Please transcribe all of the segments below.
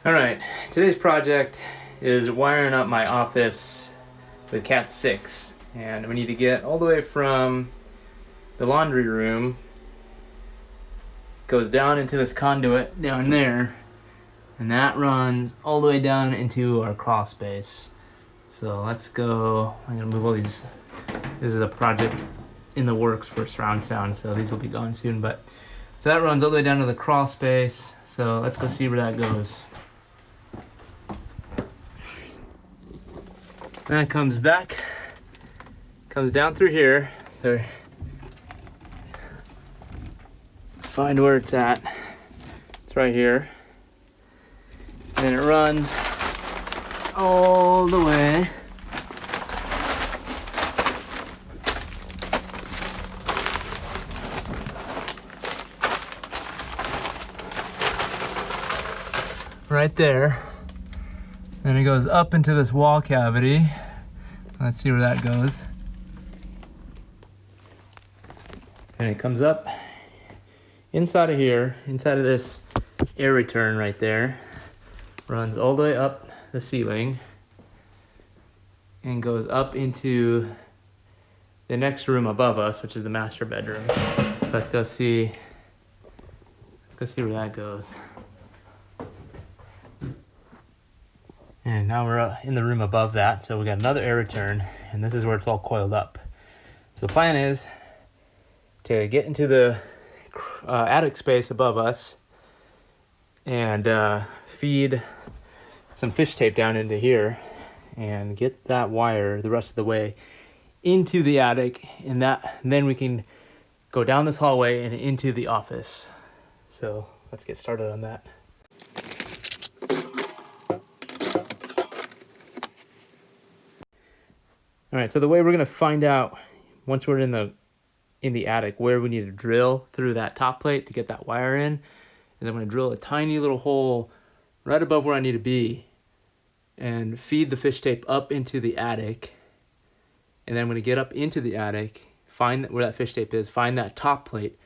All right, today's project is wiring up my office with Cat 6, and we need to get all the way from the laundry room, goes down into this conduit down there, and that runs all the way down into our crawl space. So let's go. I'm gonna move all these. This is a project in the works for surround sound, so these will be gone soon, but so that runs all the way down to the crawl space. So let's go see where that goes. Then it comes back, comes down through here. So let's find where it's at. It's right here. And then it runs all the way right there. Then it goes up into this wall cavity. Let's see where that goes. And it comes up inside of here, inside of this air return right there. Runs all the way up the ceiling and goes up into the next room above us, which is the master bedroom. Let's go see where that goes. And now we're in the room above that, so we got another air return, and this is where it's all coiled up. So the plan is to get into the attic space above us and feed some fish tape down into here and get that wire the rest of the way into the attic, and then we can go down this hallway and into the office. So let's get started on that. All right, so the way we're gonna find out once we're in the attic where we need to drill through that top plate to get that wire in is I'm gonna drill a tiny little hole right above where I need to be and feed the fish tape up into the attic. And then I'm gonna get up into the attic, find where that fish tape is, find that top plate,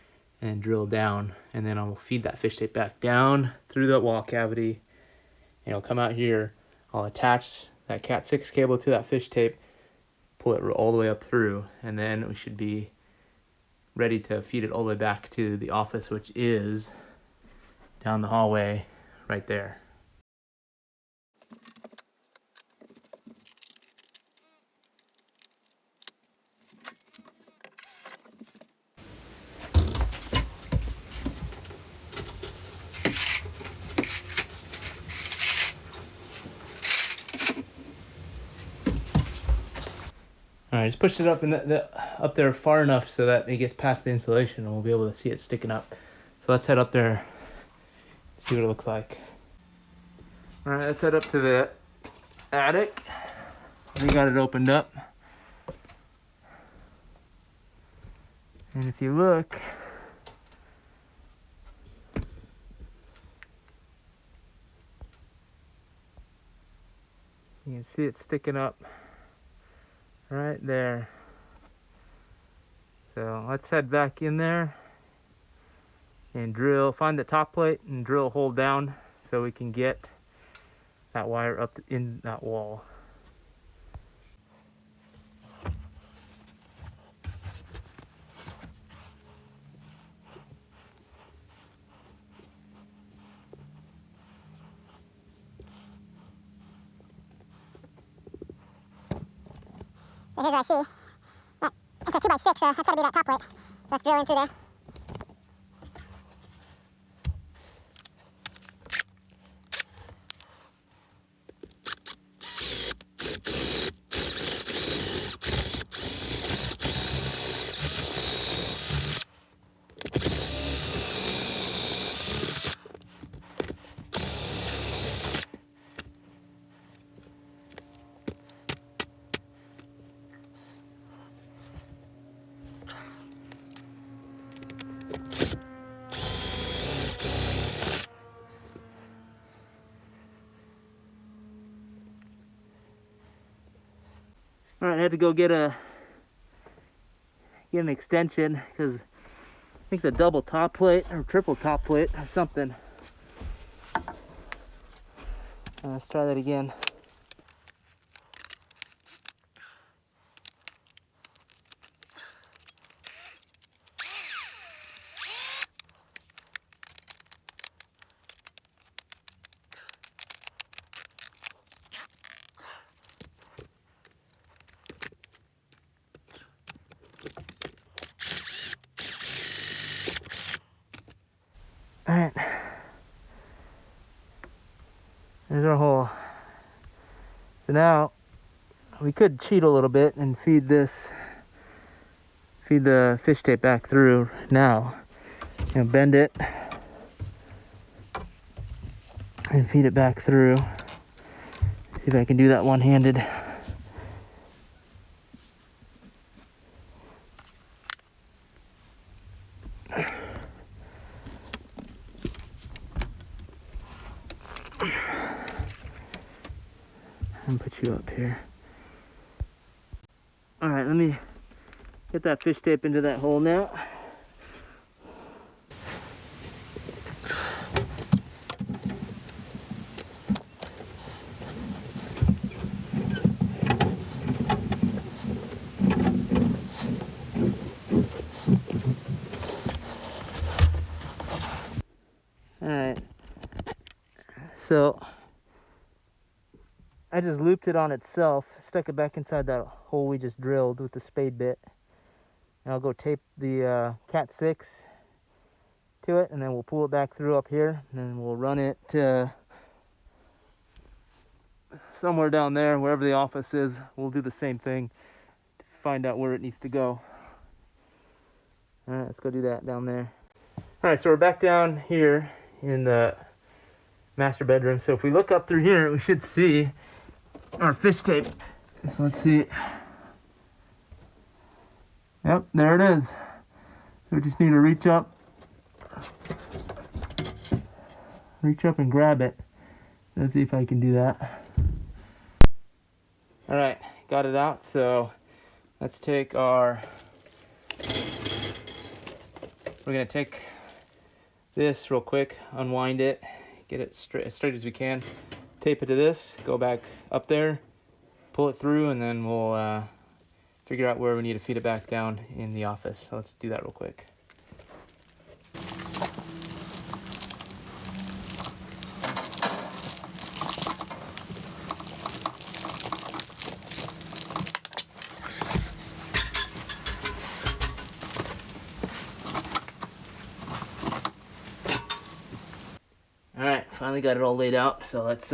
and drill down. And then I'll feed that fish tape back down through that wall cavity, and it'll come out here. I'll attach that Cat 6 cable to that fish tape, pull it all the way up through, and then we should be ready to feed it all the way back to the office, which is down the hallway right there. All right, just push it up up there far enough so that it gets past the insulation and we'll be able to see it sticking up. So let's head up there, see what it looks like. All right, let's head up to the attic. We got it opened up. And if you look, you can see it sticking up right there. So let's head back in there and drill, find the top plate and drill a hole down so we can get that wire up in that wall. So here's what I see. That's a 2x6, so that's got to be that top plate. So let's drill in through there. All right, I had to go get an extension because I think it's a double top plate or triple top plate or something. Let's try that again. Alright, there's our hole. So now we could cheat a little bit and feed the fish tape back through now. You know, bend it and feed it back through. See if I can do that one-handed. And put you up here. All right, let me get that fish tape into that hole now. All right, so I just looped it on itself, stuck it back inside that hole we just drilled with the spade bit. And I'll go tape the Cat 6 to it, and then we'll pull it back through up here, and then we'll run it somewhere down there, wherever the office is. We'll do the same thing to find out where it needs to go. All right, let's go do that down there. All right, so we're back down here in the master bedroom. So if we look up through here, we should see our fish tape. So let's see. Yep, there it is. So we just need to reach up and grab it. Let's see if I can do that. All right, got it out. So let's take we're gonna take this real quick, unwind it, get it as straight as we can, tape it to this, go back up there, pull it through, and then we'll figure out where we need to feed it back down in the office. So let's do that real quick. All right, finally got it all laid out. So let's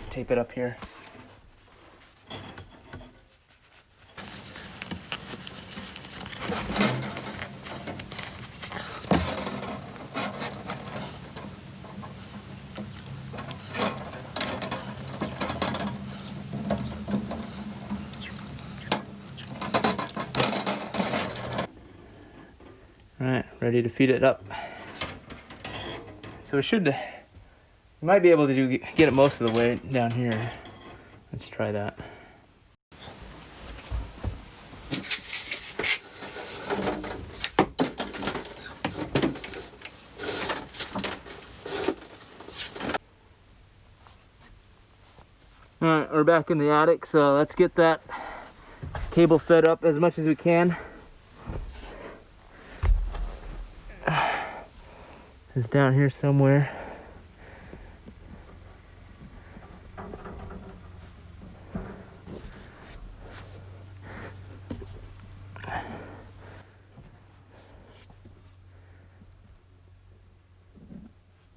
tape it up here. All right, ready to feed it up. So we might be able to get it most of the way down here. Let's try that. All right, we're back in the attic, so let's get that cable fed up as much as we can. It's down here somewhere.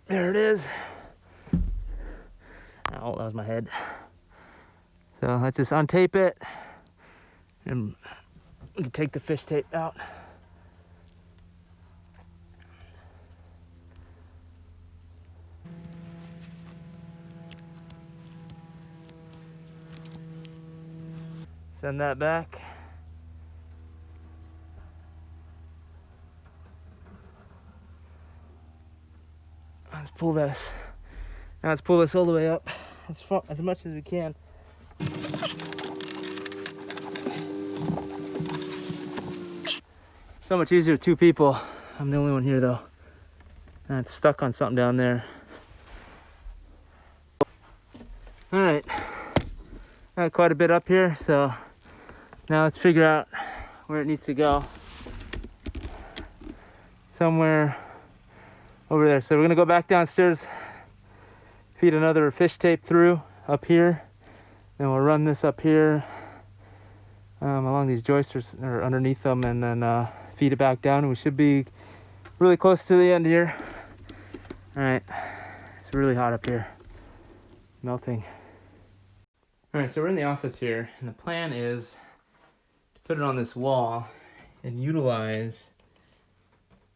There it is. Oh, that was my head. So let's just untape it, and we can take the fish tape out. Send that back. Let's pull this. Now let's pull this all the way up as much as we can. So much easier with two people. I'm the only one here though. And it's stuck on something down there. got quite a bit up here, so now let's figure out where it needs to go. Somewhere over there. So we're gonna go back downstairs, feed another fish tape through up here, then we'll run this up here along these joists or underneath them, and then feed it back down, and we should be really close to the end here. All right, it's really hot up here, melting. All right, so we're in the office here, and the plan is to put it on this wall and utilize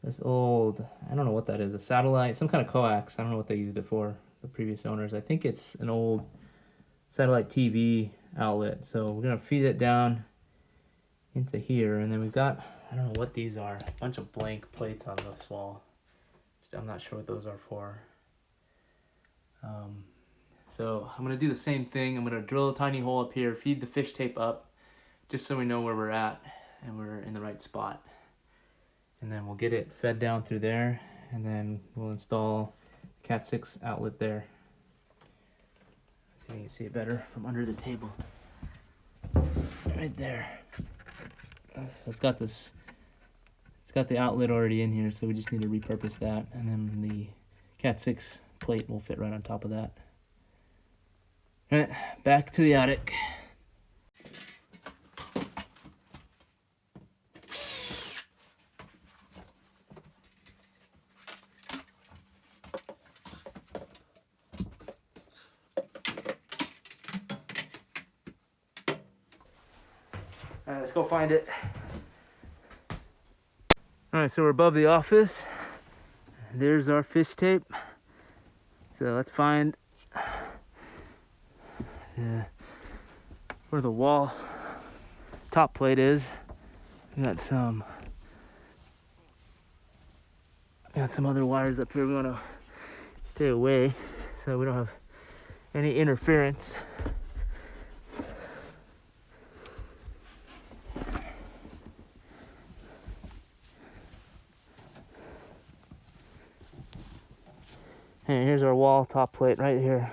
this old, I don't know what that is, a satellite, some kind of coax. I don't know what they used it for, the previous owners. I think it's an old satellite TV outlet. So we're gonna feed it down into here, and then we've got, I don't know what these are, a bunch of blank plates on this wall. I'm not sure what those are for. So I'm gonna do the same thing. I'm gonna drill a tiny hole up here, feed the fish tape up, just so we know where we're at and we're in the right spot. And then we'll get it fed down through there, and then we'll install Cat 6 outlet there. So you can see it better from under the table. Right there. So it's got this, it's got the outlet already in here, so we just need to repurpose that, and then the Cat 6 plate will fit right on top of that. All right, back to the attic. All right, let's go find it. All right, so we're above the office. There's our fish tape. So let's find where the wall top plate is. We got some other wires up here. We want to stay away so we don't have any interference. And here's our wall top plate right here.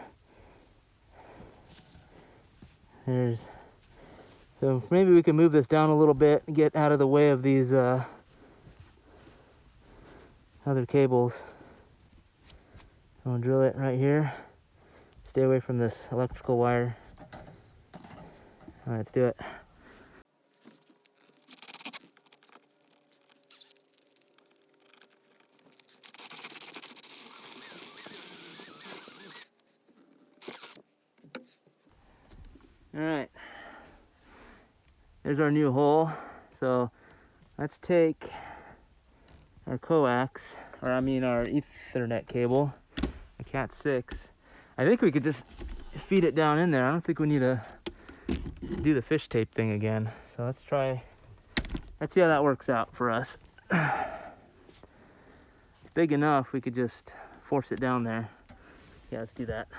So maybe we can move this down a little bit and get out of the way of these other cables. I'll drill it right here. Stay away from this electrical wire. All right, let's do it. All right, there's our new hole. So let's take our coax, or I mean our Ethernet cable, a Cat 6. I think we could just feed it down in there. I don't think we need to do the fish tape thing again. So let's see how that works out for us. It's big enough, we could just force it down there. Yeah, let's do that.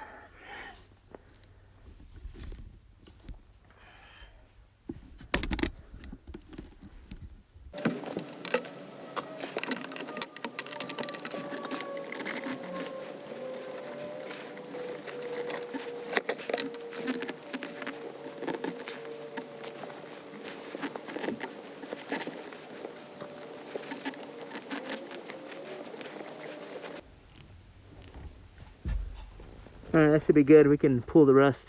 All right, that should be good. We can pull the rest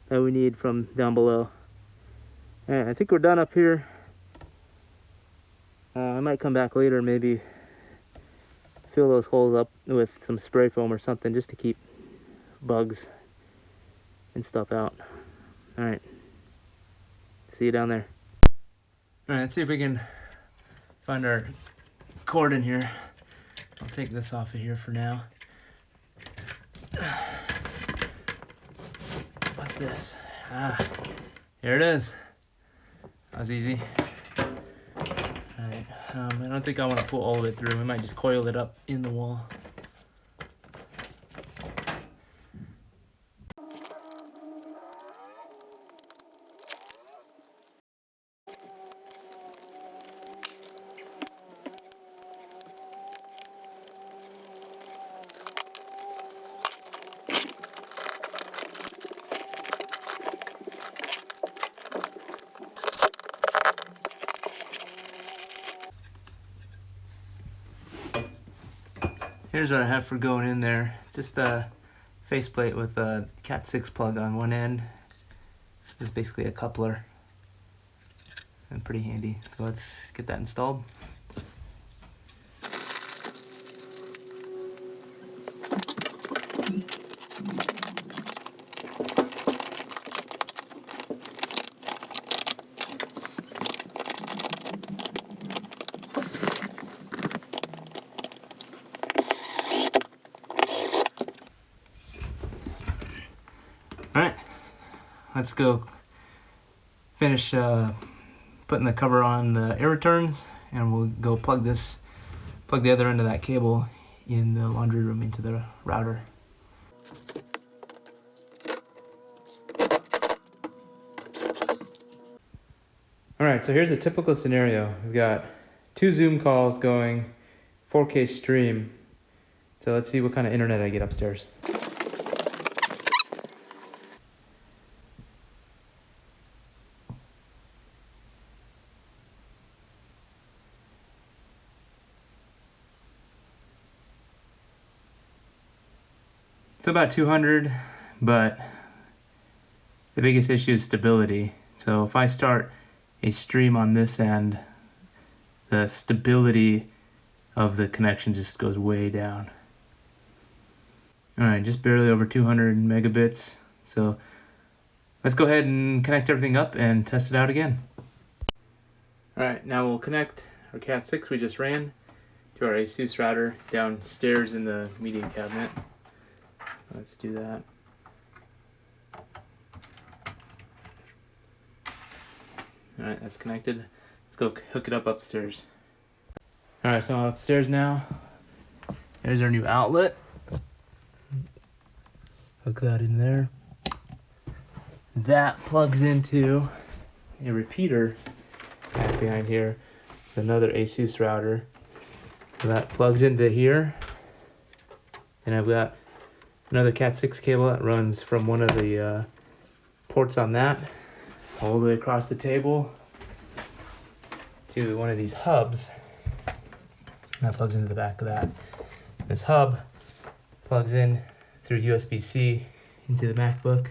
that we need from down below. All right, I think we're done up here. I might come back later and maybe fill those holes up with some spray foam or something just to keep bugs and stuff out. All right, see you down there. All right, let's see if we can find our cord in here. I'll take this off of here for now. What's this? Here it is. That was easy. Alright, I don't think I want to pull all the way through. We might just coil it up in the wall. Here's what I have for going in there. Just a faceplate with a Cat 6 plug on one end. It's basically a coupler. And pretty handy. So let's get that installed. Alright, let's go finish putting the cover on the air returns, and we'll go plug the other end of that cable in the laundry room into the router. Alright, so here's a typical scenario. We've got 2 Zoom calls going, 4K stream. So let's see what kind of internet I get upstairs. So about 200, but the biggest issue is stability. So if I start a stream on this end, the stability of the connection just goes way down. Alright, just barely over 200 megabits. So let's go ahead and connect everything up and test it out again. Alright, now we'll connect our Cat 6 we just ran to our Asus router downstairs in the media cabinet. Let's do that. Alright, that's connected. Let's go hook it up upstairs. Alright, so I'm upstairs now. There's our new outlet. Hook that in there. That plugs into a repeater back behind here. Another Asus router. So that plugs into here. And I've got another Cat 6 cable that runs from one of the ports on that all the way across the table to one of these hubs. That plugs into the back of that. This hub plugs in through USB-C into the MacBook.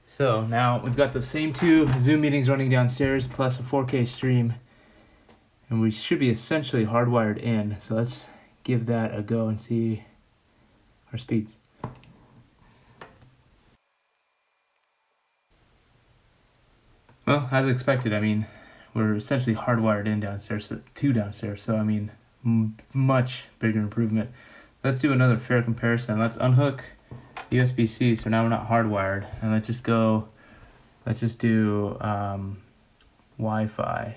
So now we've got the same 2 Zoom meetings running downstairs plus a 4K stream, and we should be essentially hardwired in. So let's give that a go and see our speeds. Well, as expected, I mean, we're essentially hardwired in downstairs, to downstairs, so I mean, much bigger improvement. Let's do another fair comparison. Let's unhook USB-C, so now we're not hardwired, and let's just do Wi-Fi.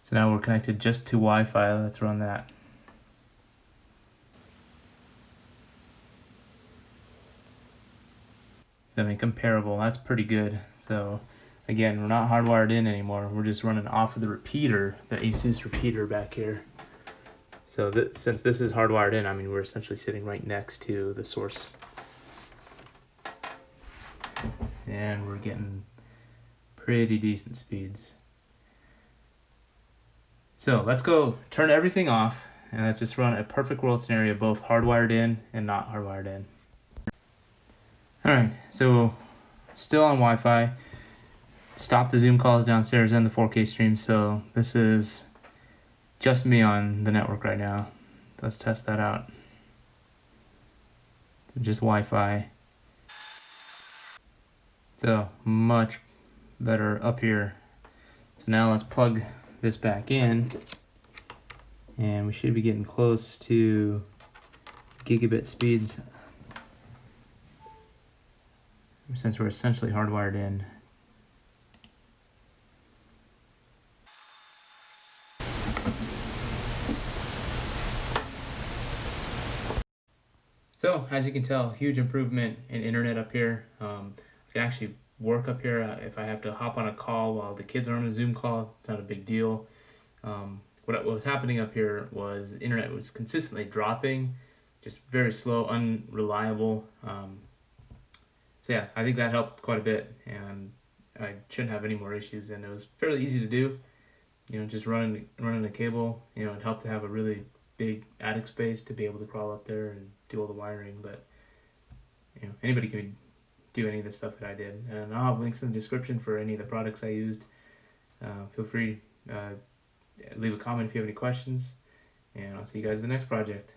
So now we're connected just to Wi-Fi. Let's run that. So I mean, comparable, that's pretty good. So again, we're not hardwired in anymore. We're just running off of the repeater, the Asus repeater back here. So since this is hardwired in, I mean, we're essentially sitting right next to the source. And we're getting pretty decent speeds. So let's go turn everything off, and let's just run a perfect world scenario, both hardwired in and not hardwired in. Alright, so still on Wi-Fi. Stop the Zoom calls downstairs and the 4K stream, so this is just me on the network right now. Let's test that out. Just Wi-Fi. So much better up here. So now let's plug this back in, and we should be getting close to gigabit speeds since we're essentially hardwired in. So as you can tell, huge improvement in internet up here. I can actually work up here if I have to hop on a call while the kids are on a Zoom call. It's not a big deal. What was happening up here was the internet was consistently dropping, just very slow, unreliable. So yeah, I think that helped quite a bit, and I shouldn't have any more issues, and it was fairly easy to do. just running the cable. It helped to have a really big attic space to be able to crawl up there and do all the wiring. But anybody can do any of the stuff that I did, and I'll have links in the description for any of the products I used. Feel free leave a comment if you have any questions, and I'll see you guys in the next project.